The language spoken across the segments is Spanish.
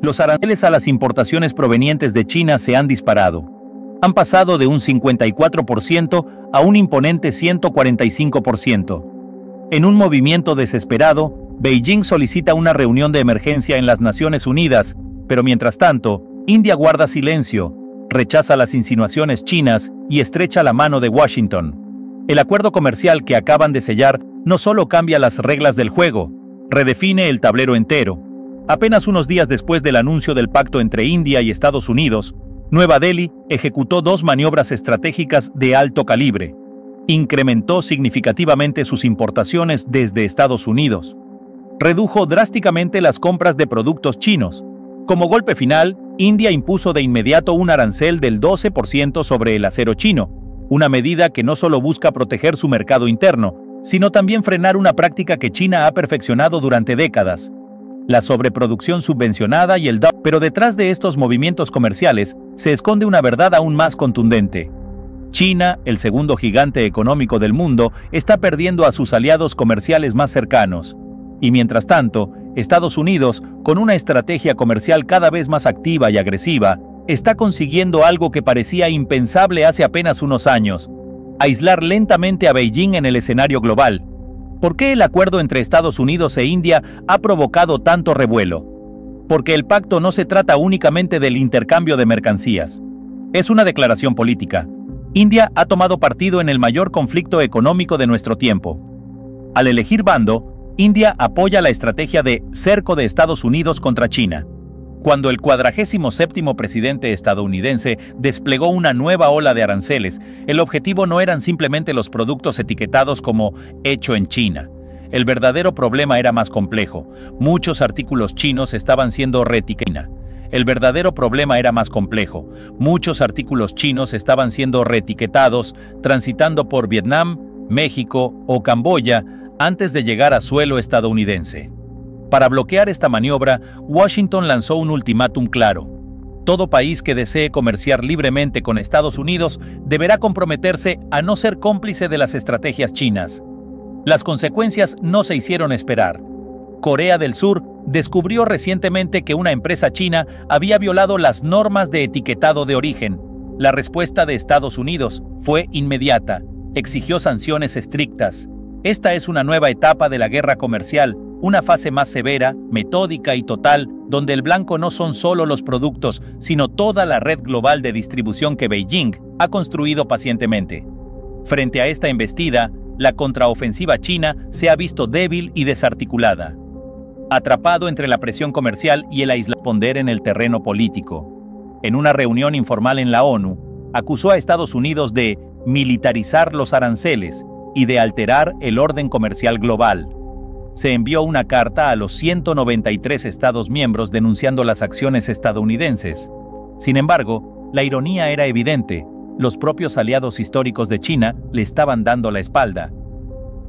Los aranceles a las importaciones provenientes de China se han disparado. Han pasado de un 54% a un imponente 145%. En un movimiento desesperado, Beijing solicita una reunión de emergencia en las Naciones Unidas, pero mientras tanto, India guarda silencio, rechaza las insinuaciones chinas y estrecha la mano de Washington. El acuerdo comercial que acaban de sellar no solo cambia las reglas del juego, redefine el tablero entero. Apenas unos días después del anuncio del pacto entre India y Estados Unidos, Nueva Delhi ejecutó dos maniobras estratégicas de alto calibre. Incrementó significativamente sus importaciones desde Estados Unidos. Redujo drásticamente las compras de productos chinos. Como golpe final, India impuso de inmediato un arancel del 12% sobre el acero chino, una medida que no solo busca proteger su mercado interno, sino también frenar una práctica que China ha perfeccionado durante décadas: la sobreproducción subvencionada y el dumping. Pero detrás de estos movimientos comerciales se esconde una verdad aún más contundente. China, el segundo gigante económico del mundo, está perdiendo a sus aliados comerciales más cercanos. Y mientras tanto, Estados Unidos, con una estrategia comercial cada vez más activa y agresiva, está consiguiendo algo que parecía impensable hace apenas unos años: aislar lentamente a Beijing en el escenario global. ¿Por qué el acuerdo entre Estados Unidos e India ha provocado tanto revuelo? Porque el pacto no se trata únicamente del intercambio de mercancías. Es una declaración política. India ha tomado partido en el mayor conflicto económico de nuestro tiempo. Al elegir bando, India apoya la estrategia de cerco de Estados Unidos contra China. Cuando el 47º presidente estadounidense desplegó una nueva ola de aranceles, el objetivo no eran simplemente los productos etiquetados como hecho en China. El verdadero problema era más complejo. Muchos artículos chinos estaban siendo reetiquetados. El verdadero problema era más complejo. Muchos artículos chinos estaban siendo reetiquetados, transitando por Vietnam, México o Camboya antes de llegar a suelo estadounidense. Para bloquear esta maniobra, Washington lanzó un ultimátum claro. Todo país que desee comerciar libremente con Estados Unidos deberá comprometerse a no ser cómplice de las estrategias chinas. Las consecuencias no se hicieron esperar. Corea del Sur descubrió recientemente que una empresa china había violado las normas de etiquetado de origen. La respuesta de Estados Unidos fue inmediata. Exigió sanciones estrictas. Esta es una nueva etapa de la guerra comercial, una fase más severa, metódica y total, donde el blanco no son solo los productos, sino toda la red global de distribución que Beijing ha construido pacientemente. Frente a esta embestida, la contraofensiva china se ha visto débil y desarticulada. Atrapado entre la presión comercial y el aislamiento en el terreno político. En una reunión informal en la ONU, acusó a Estados Unidos de militarizar los aranceles y de alterar el orden comercial global. Se envió una carta a los 193 Estados miembros denunciando las acciones estadounidenses. Sin embargo, la ironía era evidente. Los propios aliados históricos de China le estaban dando la espalda.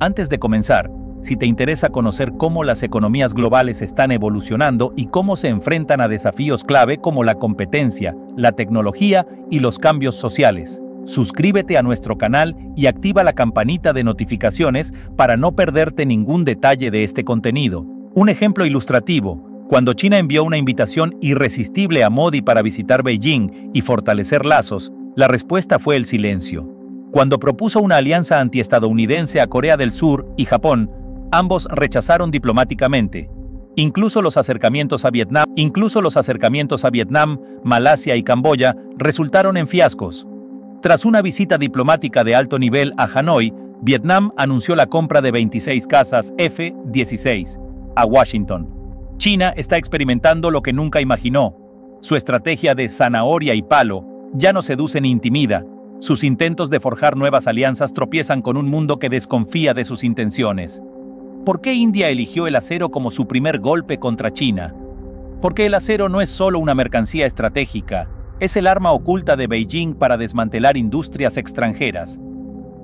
Antes de comenzar, si te interesa conocer cómo las economías globales están evolucionando y cómo se enfrentan a desafíos clave como la competencia, la tecnología y los cambios sociales, suscríbete a nuestro canal y activa la campanita de notificaciones para no perderte ningún detalle de este contenido. Un ejemplo ilustrativo: cuando China envió una invitación irresistible a Modi para visitar Beijing y fortalecer lazos, la respuesta fue el silencio. Cuando propuso una alianza antiestadounidense a Corea del Sur y Japón, ambos rechazaron diplomáticamente. Incluso los acercamientos a Vietnam, Malasia y Camboya resultaron en fiascos. Tras una visita diplomática de alto nivel a Hanoi, Vietnam anunció la compra de 26 cazas F-16 a Washington. China está experimentando lo que nunca imaginó. Su estrategia de zanahoria y palo ya no seduce ni intimida. Sus intentos de forjar nuevas alianzas tropiezan con un mundo que desconfía de sus intenciones. ¿Por qué India eligió el acero como su primer golpe contra China? Porque el acero no es solo una mercancía estratégica, es el arma oculta de Beijing para desmantelar industrias extranjeras.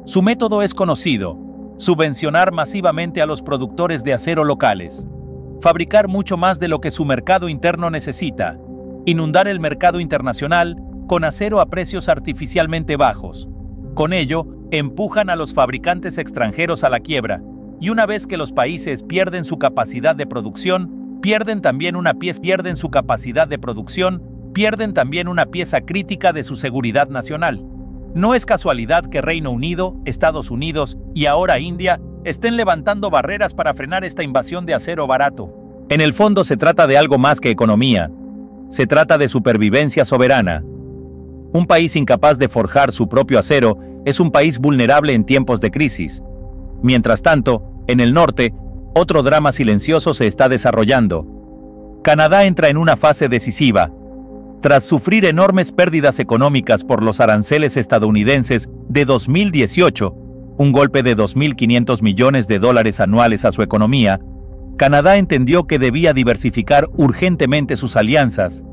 Su método es conocido: subvencionar masivamente a los productores de acero locales, fabricar mucho más de lo que su mercado interno necesita, inundar el mercado internacional con acero a precios artificialmente bajos. Con ello, empujan a los fabricantes extranjeros a la quiebra, y una vez que los países pierden su capacidad de producción, pierden su capacidad de producción, pierden también una pieza crítica de su seguridad nacional. No es casualidad que Reino Unido, Estados Unidos y ahora India estén levantando barreras para frenar esta invasión de acero barato. En el fondo se trata de algo más que economía. Se trata de supervivencia soberana. Un país incapaz de forjar su propio acero es un país vulnerable en tiempos de crisis. Mientras tanto, en el norte, otro drama silencioso se está desarrollando. Canadá entra en una fase decisiva. Tras sufrir enormes pérdidas económicas por los aranceles estadounidenses de 2018, un golpe de $2.500 millones anuales a su economía, Canadá entendió que debía diversificar urgentemente sus alianzas.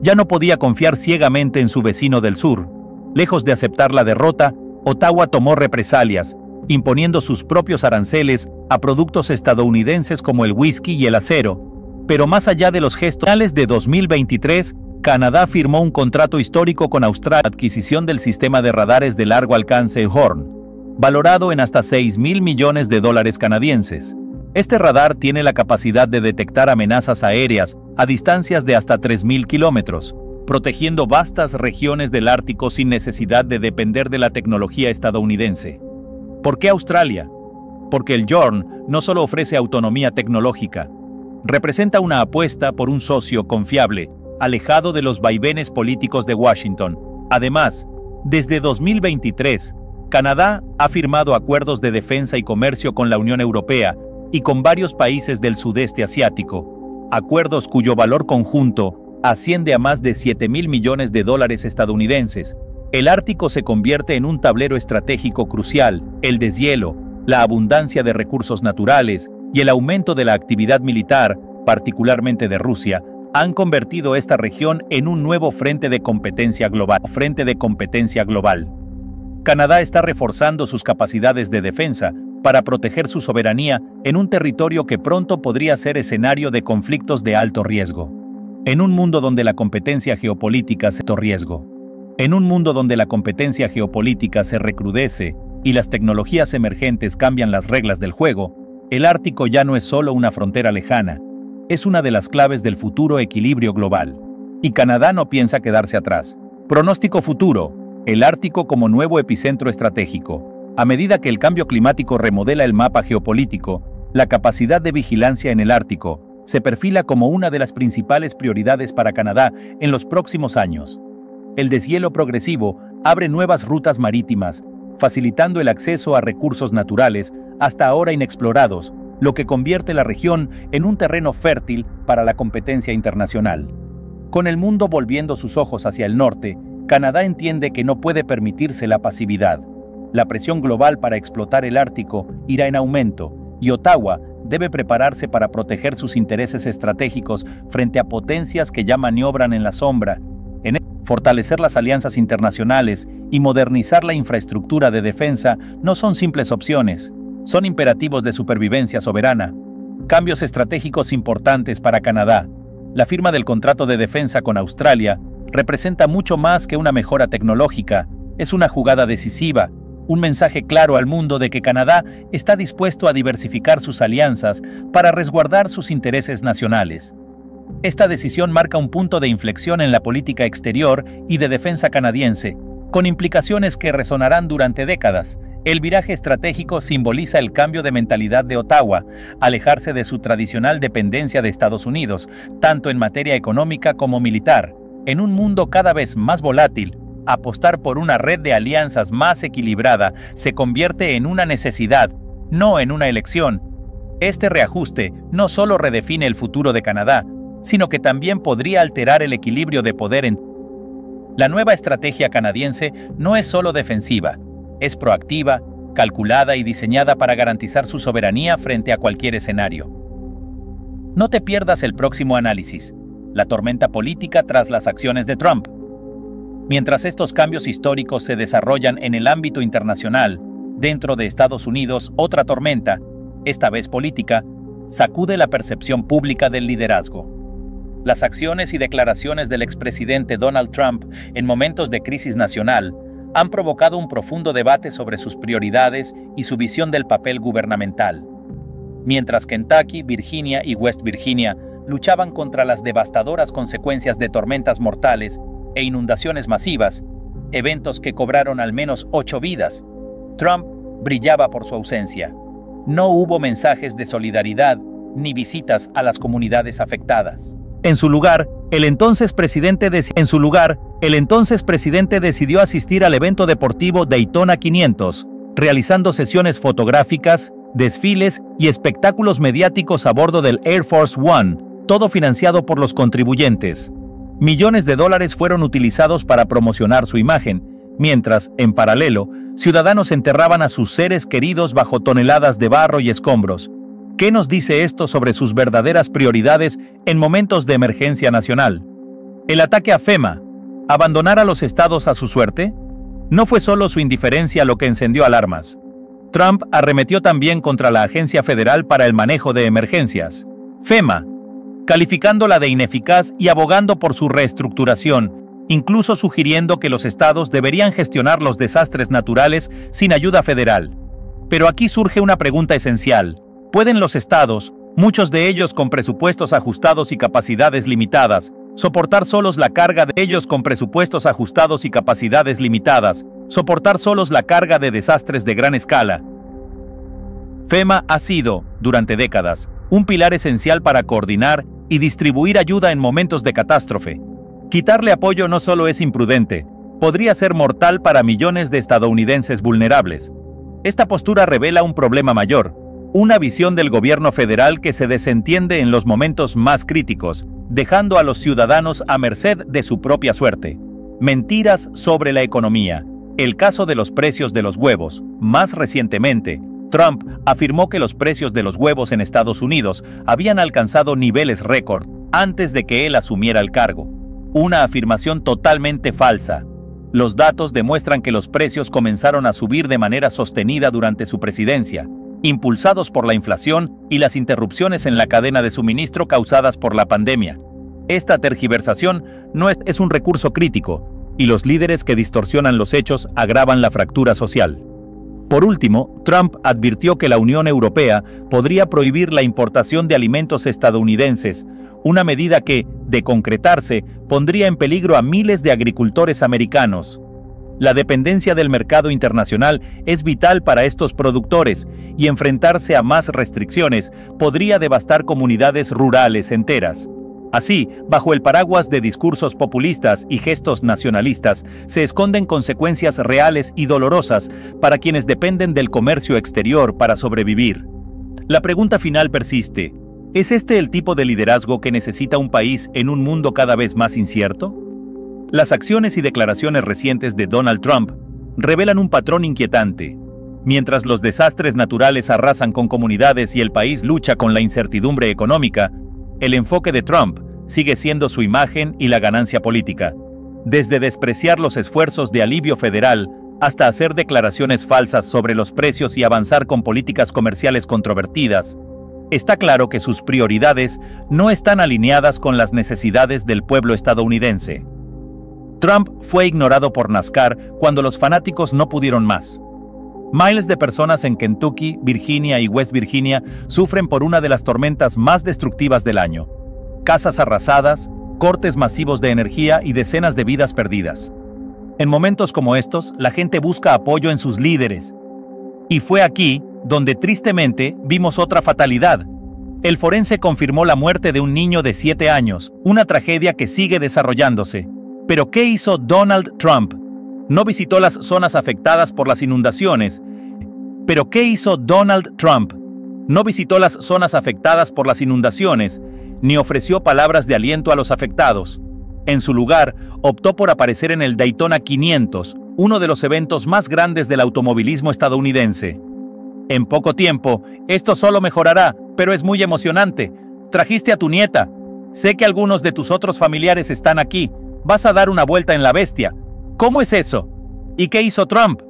Ya no podía confiar ciegamente en su vecino del sur. Lejos de aceptar la derrota, Ottawa tomó represalias, imponiendo sus propios aranceles a productos estadounidenses como el whisky y el acero. Pero más allá de los gestos, a finales de 2023, Canadá firmó un contrato histórico con Australia para la adquisición del sistema de radares de largo alcance Horn, valorado en hasta $6.000 millones canadienses. Este radar tiene la capacidad de detectar amenazas aéreas a distancias de hasta 3.000 kilómetros, protegiendo vastas regiones del Ártico sin necesidad de depender de la tecnología estadounidense. ¿Por qué Australia? Porque el Horn no solo ofrece autonomía tecnológica, representa una apuesta por un socio confiable, alejado de los vaivenes políticos de Washington. Además, desde 2023, Canadá ha firmado acuerdos de defensa y comercio con la Unión Europea y con varios países del sudeste asiático, acuerdos cuyo valor conjunto asciende a más de $7.000 millones estadounidenses. El Ártico se convierte en un tablero estratégico crucial. El deshielo, la abundancia de recursos naturales y el aumento de la actividad militar, particularmente de Rusia, han convertido esta región en un nuevo frente de competencia global. Canadá está reforzando sus capacidades de defensa para proteger su soberanía en un territorio que pronto podría ser escenario de conflictos de alto riesgo. En un mundo donde la competencia geopolítica se recrudece y las tecnologías emergentes cambian las reglas del juego, el Ártico ya no es solo una frontera lejana, es una de las claves del futuro equilibrio global. Y Canadá no piensa quedarse atrás. Pronóstico futuro: el Ártico como nuevo epicentro estratégico. A medida que el cambio climático remodela el mapa geopolítico, la capacidad de vigilancia en el Ártico se perfila como una de las principales prioridades para Canadá en los próximos años. El deshielo progresivo abre nuevas rutas marítimas, facilitando el acceso a recursos naturales hasta ahora inexplorados, lo que convierte la región en un terreno fértil para la competencia internacional. Con el mundo volviendo sus ojos hacia el norte, Canadá entiende que no puede permitirse la pasividad. La presión global para explotar el Ártico irá en aumento, y Ottawa debe prepararse para proteger sus intereses estratégicos frente a potencias que ya maniobran en la sombra. Fortalecer las alianzas internacionales y modernizar la infraestructura de defensa no son simples opciones, son imperativos de supervivencia soberana. Cambios estratégicos importantes para Canadá. La firma del contrato de defensa con Australia representa mucho más que una mejora tecnológica, es una jugada decisiva, un mensaje claro al mundo de que Canadá está dispuesto a diversificar sus alianzas para resguardar sus intereses nacionales. Esta decisión marca un punto de inflexión en la política exterior y de defensa canadiense, con implicaciones que resonarán durante décadas. El viraje estratégico simboliza el cambio de mentalidad de Ottawa, alejarse de su tradicional dependencia de Estados Unidos, tanto en materia económica como militar. En un mundo cada vez más volátil, apostar por una red de alianzas más equilibrada se convierte en una necesidad, no en una elección. Este reajuste no solo redefine el futuro de Canadá, sino que también podría alterar el equilibrio de poder en... La nueva estrategia canadiense no es solo defensiva, es proactiva, calculada y diseñada para garantizar su soberanía frente a cualquier escenario. No te pierdas el próximo análisis, la tormenta política tras las acciones de Trump. Mientras estos cambios históricos se desarrollan en el ámbito internacional, dentro de Estados Unidos, otra tormenta, esta vez política, sacude la percepción pública del liderazgo. Las acciones y declaraciones del expresidente Donald Trump en momentos de crisis nacional han provocado un profundo debate sobre sus prioridades y su visión del papel gubernamental. Mientras Kentucky, Virginia y West Virginia luchaban contra las devastadoras consecuencias de tormentas mortales e inundaciones masivas, eventos que cobraron al menos 8 vidas. Trump brillaba por su ausencia. No hubo mensajes de solidaridad ni visitas a las comunidades afectadas. En su lugar, el entonces presidente decidió asistir al evento deportivo Daytona 500, realizando sesiones fotográficas, desfiles y espectáculos mediáticos a bordo del Air Force One, todo financiado por los contribuyentes. Millones de dólares fueron utilizados para promocionar su imagen, mientras, en paralelo, ciudadanos enterraban a sus seres queridos bajo toneladas de barro y escombros. ¿Qué nos dice esto sobre sus verdaderas prioridades en momentos de emergencia nacional? El ataque a FEMA, ¿abandonar a los estados a su suerte? No fue solo su indiferencia lo que encendió alarmas. Trump arremetió también contra la Agencia Federal para el Manejo de Emergencias, FEMA, calificándola de ineficaz y abogando por su reestructuración, incluso sugiriendo que los estados deberían gestionar los desastres naturales sin ayuda federal. Pero aquí surge una pregunta esencial. ¿Pueden los estados, muchos de ellos con presupuestos ajustados y capacidades limitadas, soportar solos la carga de desastres de gran escala? FEMA ha sido, durante décadas, un pilar esencial para coordinar y distribuir ayuda en momentos de catástrofe. Quitarle apoyo no solo es imprudente, podría ser mortal para millones de estadounidenses vulnerables. Esta postura revela un problema mayor, una visión del gobierno federal que se desentiende en los momentos más críticos, dejando a los ciudadanos a merced de su propia suerte. Mentiras sobre la economía. El caso de los precios de los huevos. Más recientemente, Trump afirmó que los precios de los huevos en Estados Unidos habían alcanzado niveles récord antes de que él asumiera el cargo. Una afirmación totalmente falsa. Los datos demuestran que los precios comenzaron a subir de manera sostenida durante su presidencia, impulsados por la inflación y las interrupciones en la cadena de suministro causadas por la pandemia. Esta tergiversación no es un recurso crítico, y los líderes que distorsionan los hechos agravan la fractura social. Por último, Trump advirtió que la Unión Europea podría prohibir la importación de alimentos estadounidenses, una medida que, de concretarse, pondría en peligro a miles de agricultores americanos. La dependencia del mercado internacional es vital para estos productores, y enfrentarse a más restricciones podría devastar comunidades rurales enteras. Así, bajo el paraguas de discursos populistas y gestos nacionalistas, se esconden consecuencias reales y dolorosas para quienes dependen del comercio exterior para sobrevivir. La pregunta final persiste: ¿es este el tipo de liderazgo que necesita un país en un mundo cada vez más incierto? Las acciones y declaraciones recientes de Donald Trump revelan un patrón inquietante. Mientras los desastres naturales arrasan con comunidades y el país lucha con la incertidumbre económica, el enfoque de Trump sigue siendo su imagen y la ganancia política. Desde despreciar los esfuerzos de alivio federal hasta hacer declaraciones falsas sobre los precios y avanzar con políticas comerciales controvertidas, está claro que sus prioridades no están alineadas con las necesidades del pueblo estadounidense. Trump fue ignorado por NASCAR cuando los fanáticos no pudieron más. Miles de personas en Kentucky, Virginia y West Virginia sufren por una de las tormentas más destructivas del año. Casas arrasadas, cortes masivos de energía y decenas de vidas perdidas. En momentos como estos, la gente busca apoyo en sus líderes. Y fue aquí donde tristemente vimos otra fatalidad. El forense confirmó la muerte de un niño de 7 años, una tragedia que sigue desarrollándose. ¿Pero qué hizo Donald Trump? No visitó las zonas afectadas por las inundaciones. ¿Pero qué hizo Donald Trump? No visitó las zonas afectadas por las inundaciones, ni ofreció palabras de aliento a los afectados. En su lugar, optó por aparecer en el Daytona 500, uno de los eventos más grandes del automovilismo estadounidense. En poco tiempo, esto solo mejorará, pero es muy emocionante. Trajiste a tu nieta. Sé que algunos de tus otros familiares están aquí. Vas a dar una vuelta en la bestia. ¿Cómo es eso? ¿Y qué hizo Trump?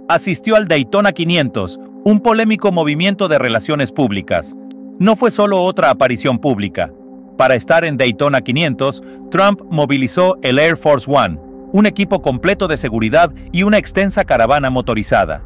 Asistió al Daytona 500, un polémico movimiento de relaciones públicas. No fue solo otra aparición pública. Para estar en Daytona 500, Trump movilizó el Air Force One, un equipo completo de seguridad y una extensa caravana motorizada.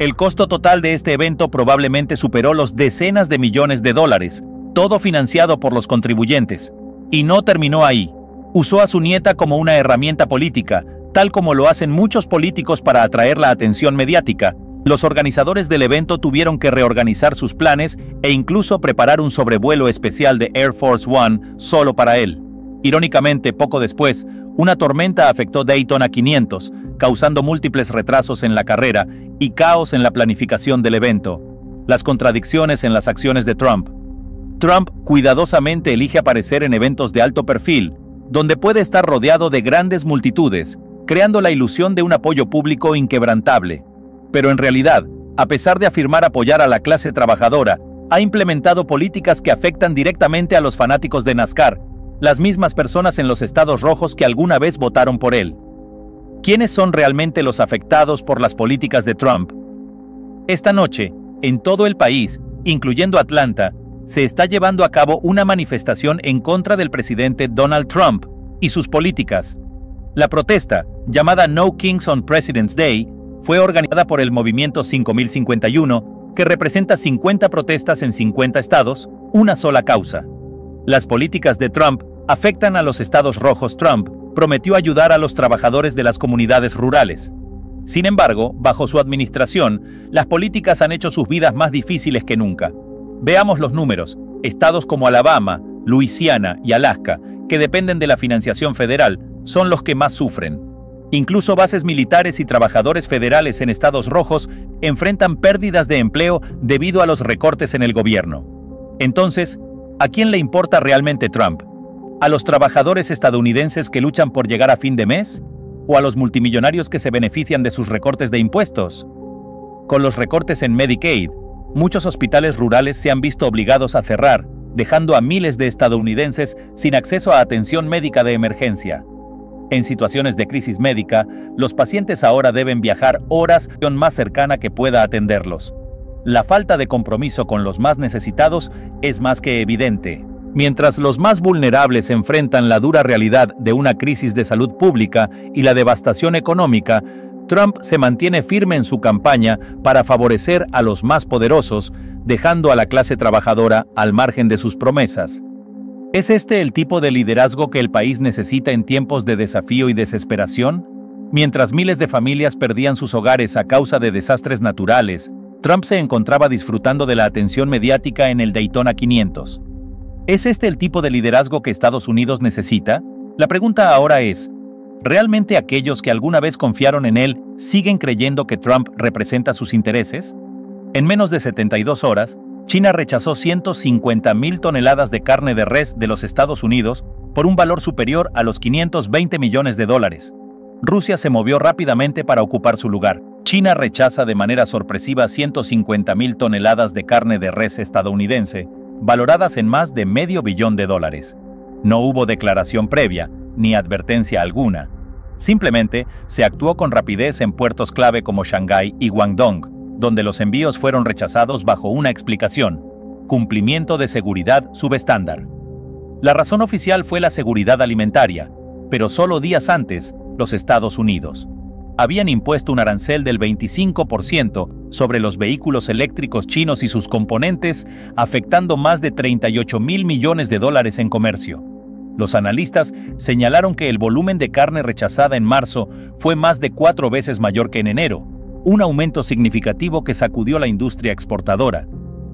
El costo total de este evento probablemente superó los decenas de millones de dólares, todo financiado por los contribuyentes. Y no terminó ahí. Usó a su nieta como una herramienta política, tal como lo hacen muchos políticos para atraer la atención mediática. Los organizadores del evento tuvieron que reorganizar sus planes e incluso preparar un sobrevuelo especial de Air Force One solo para él. Irónicamente, poco después, una tormenta afectó Daytona 500, causando múltiples retrasos en la carrera y caos en la planificación del evento. Las contradicciones en las acciones de Trump. Trump cuidadosamente elige aparecer en eventos de alto perfil, donde puede estar rodeado de grandes multitudes, creando la ilusión de un apoyo público inquebrantable. Pero en realidad, a pesar de afirmar apoyar a la clase trabajadora, ha implementado políticas que afectan directamente a los fanáticos de NASCAR, las mismas personas en los estados rojos que alguna vez votaron por él. ¿Quiénes son realmente los afectados por las políticas de Trump? Esta noche, en todo el país, incluyendo Atlanta, se está llevando a cabo una manifestación en contra del presidente Donald Trump y sus políticas. La protesta, llamada No Kings on President's Day, fue organizada por el Movimiento 5051, que representa 50 protestas en 50 estados, una sola causa. Las políticas de Trump afectan a los estados rojos. Trump prometió ayudar a los trabajadores de las comunidades rurales. Sin embargo, bajo su administración, las políticas han hecho sus vidas más difíciles que nunca. Veamos los números. Estados como Alabama, Luisiana y Alaska, que dependen de la financiación federal, son los que más sufren. Incluso bases militares y trabajadores federales en estados rojos enfrentan pérdidas de empleo debido a los recortes en el gobierno. Entonces, ¿a quién le importa realmente Trump? ¿A los trabajadores estadounidenses que luchan por llegar a fin de mes? ¿O a los multimillonarios que se benefician de sus recortes de impuestos? Con los recortes en Medicaid, muchos hospitales rurales se han visto obligados a cerrar, dejando a miles de estadounidenses sin acceso a atención médica de emergencia. En situaciones de crisis médica, los pacientes ahora deben viajar horas a la más cercana que pueda atenderlos. La falta de compromiso con los más necesitados es más que evidente. Mientras los más vulnerables enfrentan la dura realidad de una crisis de salud pública y la devastación económica, Trump se mantiene firme en su campaña para favorecer a los más poderosos, dejando a la clase trabajadora al margen de sus promesas. ¿Es este el tipo de liderazgo que el país necesita en tiempos de desafío y desesperación? Mientras miles de familias perdían sus hogares a causa de desastres naturales, Trump se encontraba disfrutando de la atención mediática en el Daytona 500. ¿Es este el tipo de liderazgo que Estados Unidos necesita? La pregunta ahora es, ¿realmente aquellos que alguna vez confiaron en él siguen creyendo que Trump representa sus intereses? En menos de 72 horas, China rechazó 150.000 toneladas de carne de res de los Estados Unidos por un valor superior a los $520 millones. Rusia se movió rápidamente para ocupar su lugar. China rechaza de manera sorpresiva 150.000 toneladas de carne de res estadounidense, valoradas en más de $500 millones. No hubo declaración previa, ni advertencia alguna. Simplemente se actuó con rapidez en puertos clave como Shanghái y Guangdong, donde los envíos fueron rechazados bajo una explicación: cumplimiento de seguridad subestándar. La razón oficial fue la seguridad alimentaria, pero solo días antes, los Estados Unidos habían impuesto un arancel del 25% sobre los vehículos eléctricos chinos y sus componentes, afectando más de $38.000 millones en comercio. Los analistas señalaron que el volumen de carne rechazada en marzo fue más de 4 veces mayor que en enero, un aumento significativo que sacudió la industria exportadora.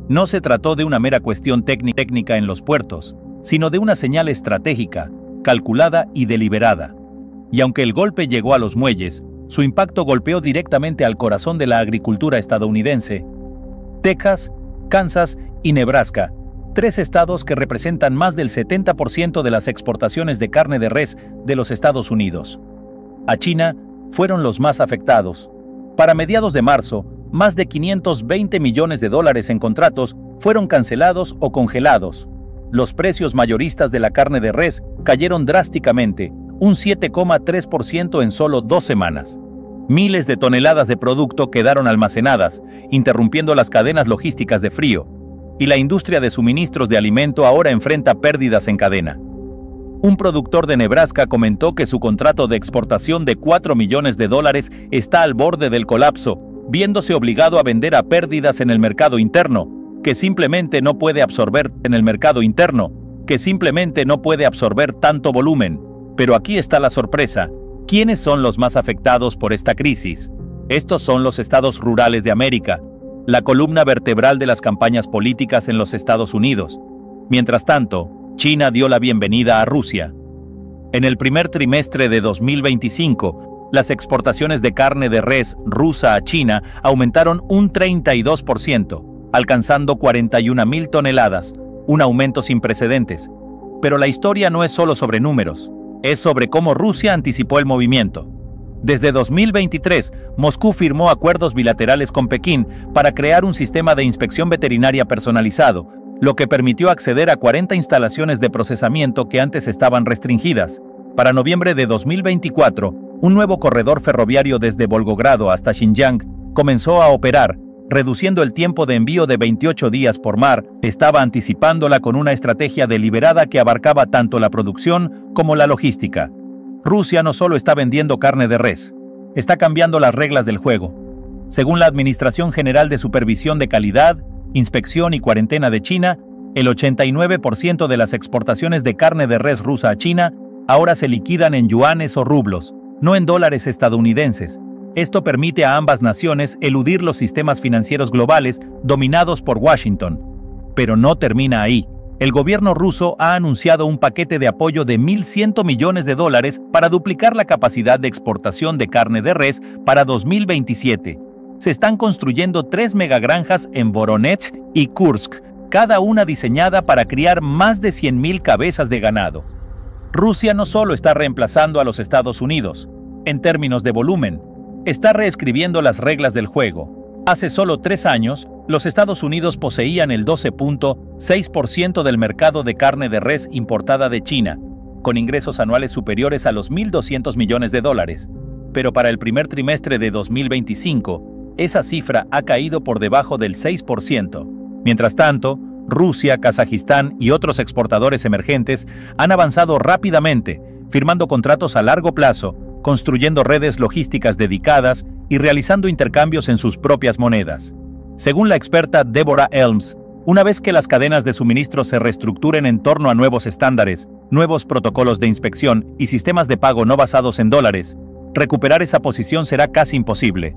No se trató de una mera cuestión técnica en los puertos, sino de una señal estratégica, calculada y deliberada. Y aunque el golpe llegó a los muelles, su impacto golpeó directamente al corazón de la agricultura estadounidense. Texas, Kansas y Nebraska, 3 estados que representan más del 70% de las exportaciones de carne de res de los Estados Unidos. A China fueron los más afectados. Para mediados de marzo, más de $520 millones en contratos fueron cancelados o congelados. Los precios mayoristas de la carne de res cayeron drásticamente, un 7,3% en solo 2 semanas. Miles de toneladas de producto quedaron almacenadas, interrumpiendo las cadenas logísticas de frío, y la industria de suministros de alimento ahora enfrenta pérdidas en cadena. Un productor de Nebraska comentó que su contrato de exportación de $4 millones está al borde del colapso, viéndose obligado a vender a pérdidas en el mercado interno, que simplemente no puede absorber en el mercado interno, que simplemente no puede absorber tanto volumen. Pero aquí está la sorpresa. ¿Quiénes son los más afectados por esta crisis? Estos son los estados rurales de América, la columna vertebral de las campañas políticas en los Estados Unidos. Mientras tanto, China dio la bienvenida a Rusia. En el primer trimestre de 2025, las exportaciones de carne de res rusa a China aumentaron un 32%, alcanzando 41.000 toneladas, un aumento sin precedentes. Pero la historia no es solo sobre números, es sobre cómo Rusia anticipó el movimiento. Desde 2023, Moscú firmó acuerdos bilaterales con Pekín para crear un sistema de inspección veterinaria personalizado, lo que permitió acceder a 40 instalaciones de procesamiento que antes estaban restringidas. Para noviembre de 2024, un nuevo corredor ferroviario desde Volgogrado hasta Xinjiang comenzó a operar, reduciendo el tiempo de envío de 28 días por mar. Estaba anticipándola con una estrategia deliberada que abarcaba tanto la producción como la logística. Rusia no solo está vendiendo carne de res, está cambiando las reglas del juego. Según la Administración General de Supervisión de Calidad, Inspección y Cuarentena de China, el 89% de las exportaciones de carne de res rusa a China ahora se liquidan en yuanes o rublos, no en dólares estadounidenses. Esto permite a ambas naciones eludir los sistemas financieros globales dominados por Washington. Pero no termina ahí. El gobierno ruso ha anunciado un paquete de apoyo de $1.100 millones para duplicar la capacidad de exportación de carne de res para 2027. Se están construyendo 3 megagranjas en Voronezh y Kursk, cada una diseñada para criar más de 100.000 cabezas de ganado. Rusia no solo está reemplazando a los Estados Unidos, en términos de volumen, está reescribiendo las reglas del juego. Hace solo 3 años, los Estados Unidos poseían el 12.6% del mercado de carne de res importada de China, con ingresos anuales superiores a los $1.200 millones. Pero para el primer trimestre de 2025, esa cifra ha caído por debajo del 6%. Mientras tanto, Rusia, Kazajistán y otros exportadores emergentes han avanzado rápidamente, firmando contratos a largo plazo, construyendo redes logísticas dedicadas y realizando intercambios en sus propias monedas. Según la experta Deborah Elms, una vez que las cadenas de suministro se reestructuren en torno a nuevos estándares, nuevos protocolos de inspección y sistemas de pago no basados en dólares, recuperar esa posición será casi imposible.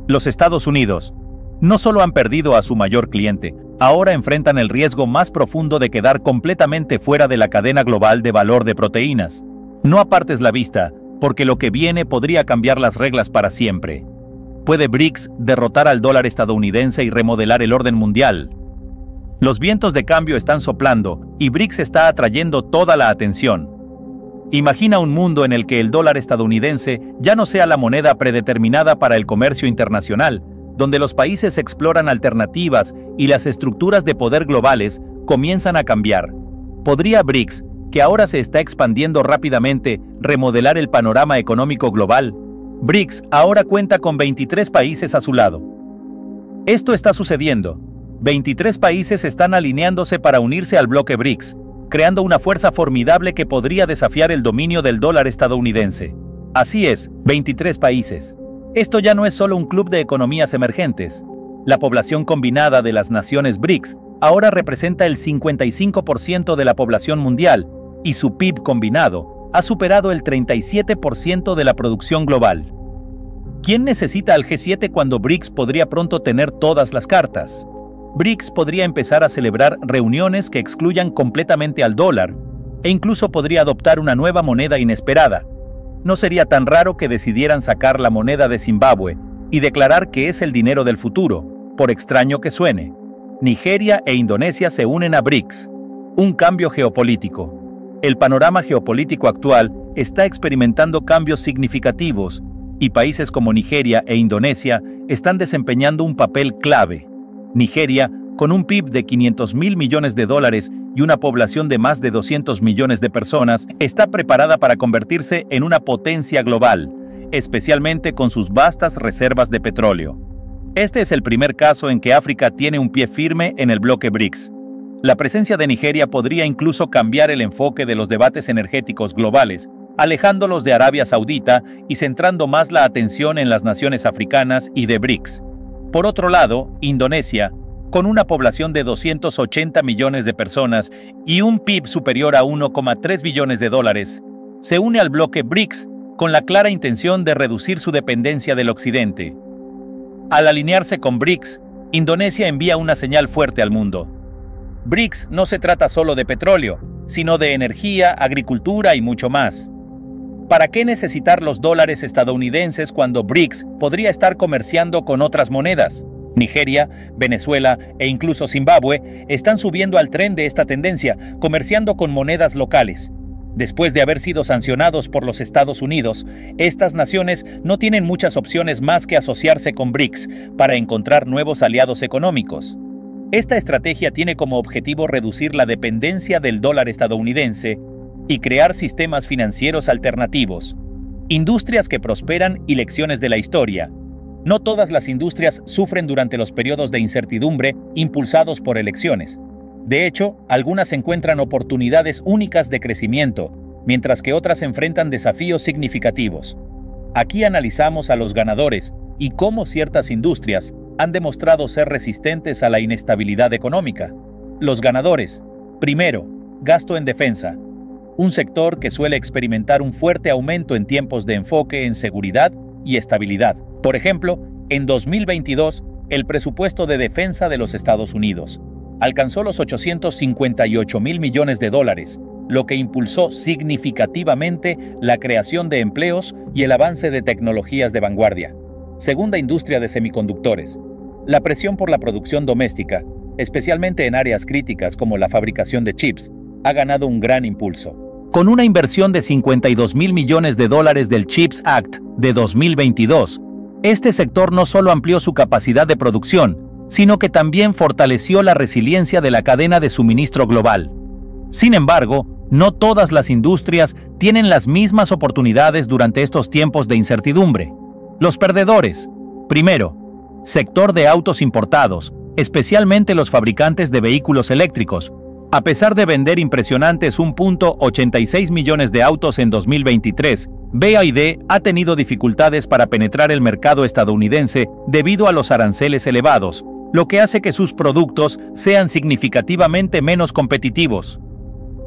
Los Estados Unidos no solo han perdido a su mayor cliente, ahora enfrentan el riesgo más profundo de quedar completamente fuera de la cadena global de valor de proteínas. No apartes la vista, porque lo que viene podría cambiar las reglas para siempre. ¿Puede BRICS derrotar al dólar estadounidense y remodelar el orden mundial? Los vientos de cambio están soplando y BRICS está atrayendo toda la atención. Imagina un mundo en el que el dólar estadounidense ya no sea la moneda predeterminada para el comercio internacional, donde los países exploran alternativas y las estructuras de poder globales comienzan a cambiar. ¿Podría BRICS, que ahora se está expandiendo rápidamente, remodelar el panorama económico global? BRICS ahora cuenta con 23 países a su lado. Esto está sucediendo. 23 países están alineándose para unirse al bloque BRICS, creando una fuerza formidable que podría desafiar el dominio del dólar estadounidense. Así es, 23 países. Esto ya no es solo un club de economías emergentes. La población combinada de las naciones BRICS ahora representa el 55% de la población mundial, y su PIB combinado ha superado el 37% de la producción global. ¿Quién necesita al G7 cuando BRICS podría pronto tener todas las cartas? BRICS podría empezar a celebrar reuniones que excluyan completamente al dólar, e incluso podría adoptar una nueva moneda inesperada. No sería tan raro que decidieran sacar la moneda de Zimbabue y declarar que es el dinero del futuro, por extraño que suene. Nigeria e Indonesia se unen a BRICS. Un cambio geopolítico. El panorama geopolítico actual está experimentando cambios significativos, y países como Nigeria e Indonesia están desempeñando un papel clave. Nigeria, con un PIB de $500.000 millones y una población de más de 200 millones de personas, está preparada para convertirse en una potencia global, especialmente con sus vastas reservas de petróleo. Este es el primer caso en que África tiene un pie firme en el bloque BRICS. La presencia de Nigeria podría incluso cambiar el enfoque de los debates energéticos globales, alejándolos de Arabia Saudita y centrando más la atención en las naciones africanas y de BRICS. Por otro lado, Indonesia, Con una población de 280 millones de personas y un PIB superior a 1,3 billones de dólares, se une al bloque BRICS con la clara intención de reducir su dependencia del Occidente. Al alinearse con BRICS, Indonesia envía una señal fuerte al mundo. BRICS no se trata solo de petróleo, sino de energía, agricultura y mucho más. ¿Para qué necesitar los dólares estadounidenses cuando BRICS podría estar comerciando con otras monedas? Nigeria, Venezuela e incluso Zimbabue están subiendo al tren de esta tendencia, comerciando con monedas locales. Después de haber sido sancionados por los Estados Unidos, estas naciones no tienen muchas opciones más que asociarse con BRICS para encontrar nuevos aliados económicos. Esta estrategia tiene como objetivo reducir la dependencia del dólar estadounidense y crear sistemas financieros alternativos, industrias que prosperan y lecciones de la historia. No todas las industrias sufren durante los periodos de incertidumbre impulsados por elecciones. De hecho, algunas encuentran oportunidades únicas de crecimiento, mientras que otras enfrentan desafíos significativos. Aquí analizamos a los ganadores y cómo ciertas industrias han demostrado ser resistentes a la inestabilidad económica. Los ganadores. Primero, gasto en defensa. Un sector que suele experimentar un fuerte aumento en tiempos de enfoque en seguridad y estabilidad. Por ejemplo, en 2022, el presupuesto de defensa de los Estados Unidos alcanzó los 858.000 millones de dólares, lo que impulsó significativamente la creación de empleos y el avance de tecnologías de vanguardia. Segunda industria de semiconductores. La presión por la producción doméstica, especialmente en áreas críticas como la fabricación de chips, ha ganado un gran impulso. Con una inversión de 52.000 millones de dólares del CHIPS Act de 2022, este sector no solo amplió su capacidad de producción, sino que también fortaleció la resiliencia de la cadena de suministro global. Sin embargo, no todas las industrias tienen las mismas oportunidades durante estos tiempos de incertidumbre. Los perdedores. Primero, sector de autos importados, especialmente los fabricantes de vehículos eléctricos. A pesar de vender impresionantes 1.86 millones de autos en 2023, BYD ha tenido dificultades para penetrar el mercado estadounidense debido a los aranceles elevados, lo que hace que sus productos sean significativamente menos competitivos.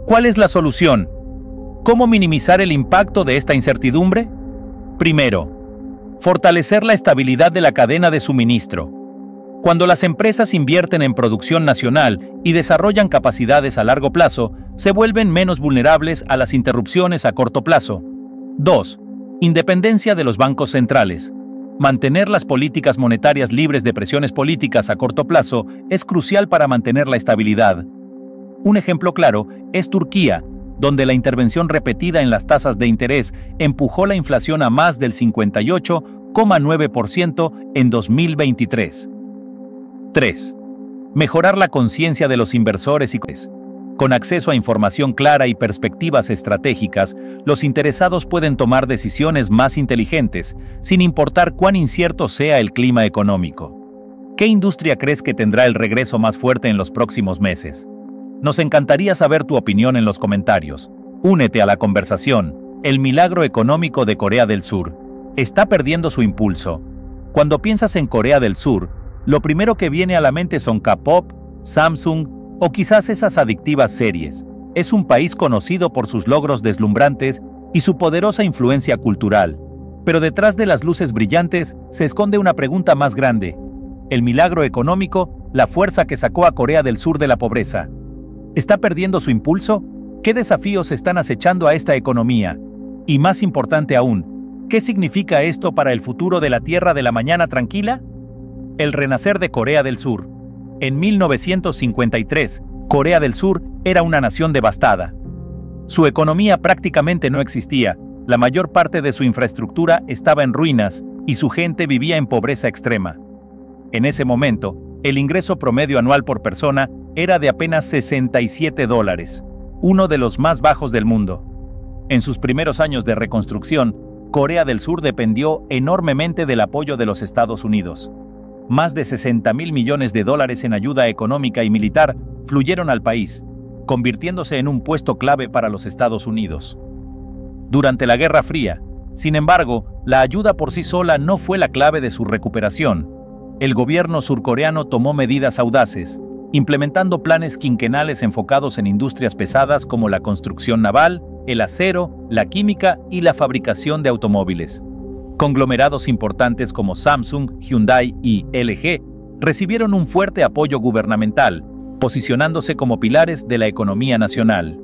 ¿Cuál es la solución? ¿Cómo minimizar el impacto de esta incertidumbre? Primero, fortalecer la estabilidad de la cadena de suministro. Cuando las empresas invierten en producción nacional y desarrollan capacidades a largo plazo, se vuelven menos vulnerables a las interrupciones a corto plazo. 2. Independencia de los bancos centrales. Mantener las políticas monetarias libres de presiones políticas a corto plazo es crucial para mantener la estabilidad. Un ejemplo claro es Turquía, donde la intervención repetida en las tasas de interés empujó la inflación a más del 58,9% en 2023. 3. Mejorar la conciencia de los inversores y con acceso a información clara y perspectivas estratégicas, los interesados pueden tomar decisiones más inteligentes, sin importar cuán incierto sea el clima económico. ¿Qué industria crees que tendrá el regreso más fuerte en los próximos meses? Nos encantaría saber tu opinión en los comentarios. Únete a la conversación. El milagro económico de Corea del Sur está perdiendo su impulso. Cuando piensas en Corea del Sur, lo primero que viene a la mente son K-pop, Samsung o quizás esas adictivas series. Es un país conocido por sus logros deslumbrantes y su poderosa influencia cultural. Pero detrás de las luces brillantes se esconde una pregunta más grande. ¿El milagro económico, la fuerza que sacó a Corea del Sur de la pobreza, está perdiendo su impulso? ¿Qué desafíos están acechando a esta economía? Y más importante aún, ¿qué significa esto para el futuro de la Tierra de la Mañana Tranquila? El renacer de Corea del Sur. En 1953, Corea del Sur era una nación devastada. Su economía prácticamente no existía, la mayor parte de su infraestructura estaba en ruinas y su gente vivía en pobreza extrema. En ese momento, el ingreso promedio anual por persona era de apenas $67, uno de los más bajos del mundo. En sus primeros años de reconstrucción, Corea del Sur dependió enormemente del apoyo de los Estados Unidos. Más de $60.000 millones en ayuda económica y militar fluyeron al país, convirtiéndose en un puesto clave para los Estados Unidos. Durante la Guerra Fría, sin embargo, la ayuda por sí sola no fue la clave de su recuperación. El gobierno surcoreano tomó medidas audaces, implementando planes quinquenales enfocados en industrias pesadas como la construcción naval, el acero, la química y la fabricación de automóviles. Conglomerados importantes como Samsung, Hyundai y LG recibieron un fuerte apoyo gubernamental, posicionándose como pilares de la economía nacional.